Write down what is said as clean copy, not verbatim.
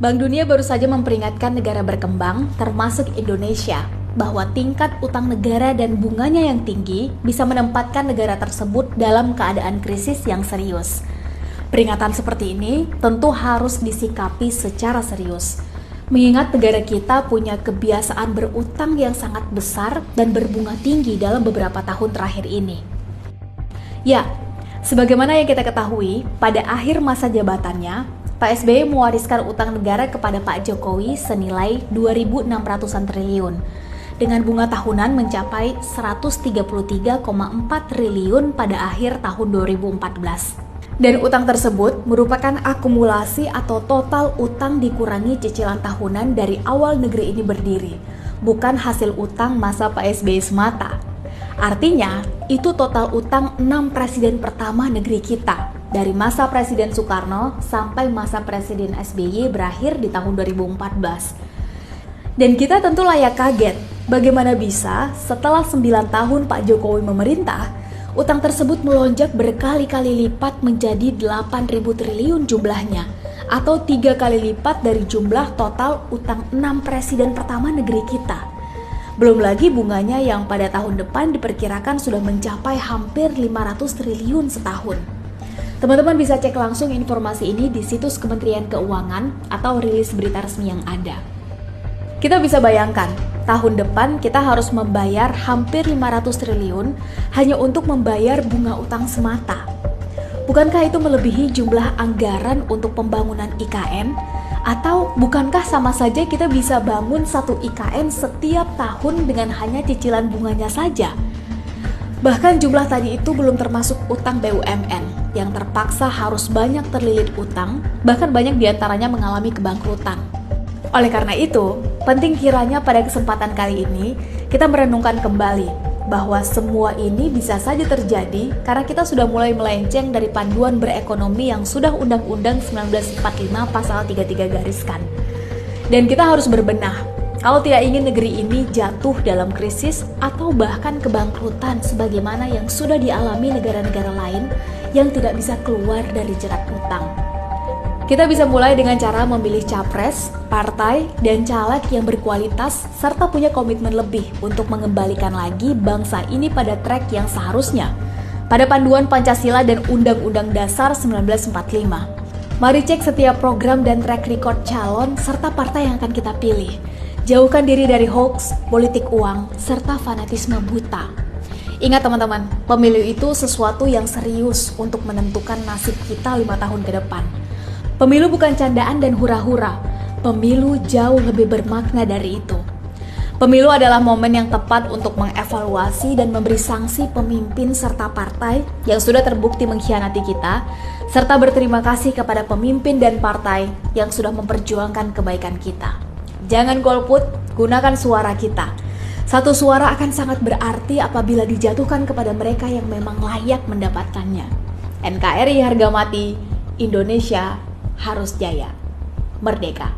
Bank Dunia baru saja memperingatkan negara berkembang, termasuk Indonesia, bahwa tingkat utang negara dan bunganya yang tinggi bisa menempatkan negara tersebut dalam keadaan krisis yang serius. Peringatan seperti ini tentu harus disikapi secara serius, mengingat negara kita punya kebiasaan berutang yang sangat besar dan berbunga tinggi dalam beberapa tahun terakhir ini. Ya, sebagaimana yang kita ketahui, pada akhir masa jabatannya, Pak SBY mewariskan utang negara kepada Pak Jokowi senilai 2.600-an triliun, dengan bunga tahunan mencapai 133,4 triliun pada akhir tahun 2014. Dan utang tersebut merupakan akumulasi atau total utang dikurangi cicilan tahunan dari awal negeri ini berdiri, bukan hasil utang masa Pak SBY semata. Artinya, itu total utang 6 presiden pertama negeri kita, dari masa Presiden Soekarno sampai masa Presiden SBY berakhir di tahun 2014. Dan kita tentu layak kaget, bagaimana bisa setelah 9 tahun Pak Jokowi memerintah, utang tersebut melonjak berkali-kali lipat menjadi 8.000 triliun jumlahnya, atau 3 kali lipat dari jumlah total utang 6 presiden pertama negeri kita. Belum lagi bunganya yang pada tahun depan diperkirakan sudah mencapai hampir 500 triliun setahun. Teman-teman bisa cek langsung informasi ini di situs Kementerian Keuangan atau rilis berita resmi yang ada. Kita bisa bayangkan, tahun depan kita harus membayar hampir 500 triliun hanya untuk membayar bunga utang semata. Bukankah itu melebihi jumlah anggaran untuk pembangunan IKN? Atau bukankah sama saja kita bisa bangun satu IKN setiap tahun dengan hanya cicilan bunganya saja? Bahkan jumlah tadi itu belum termasuk utang BUMN yang terpaksa harus banyak terlilit utang, bahkan banyak diantaranya mengalami kebangkrutan. Oleh karena itu, penting kiranya pada kesempatan kali ini kita merenungkan kembali bahwa semua ini bisa saja terjadi karena kita sudah mulai melenceng dari panduan berekonomi yang sudah Undang-Undang 1945 pasal 33 gariskan. Dan kita harus berbenah kalau tidak ingin negeri ini jatuh dalam krisis atau bahkan kebangkrutan sebagaimana yang sudah dialami negara-negara lain yang tidak bisa keluar dari jerat utang. Kita bisa mulai dengan cara memilih capres, partai, dan caleg yang berkualitas serta punya komitmen lebih untuk mengembalikan lagi bangsa ini pada trek yang seharusnya pada panduan Pancasila dan Undang-Undang Dasar 1945. Mari cek setiap program dan track record calon serta partai yang akan kita pilih. Jauhkan diri dari hoax, politik uang, serta fanatisme buta. Ingat teman-teman, pemilu itu sesuatu yang serius untuk menentukan nasib kita 5 tahun ke depan. Pemilu bukan candaan dan hura-hura. Pemilu jauh lebih bermakna dari itu. Pemilu adalah momen yang tepat untuk mengevaluasi dan memberi sanksi pemimpin serta partai yang sudah terbukti mengkhianati kita, serta berterima kasih kepada pemimpin dan partai yang sudah memperjuangkan kebaikan kita. Jangan golput, gunakan suara kita. Satu suara akan sangat berarti apabila dijatuhkan kepada mereka yang memang layak mendapatkannya. NKRI harga mati, Indonesia harus jaya. Merdeka.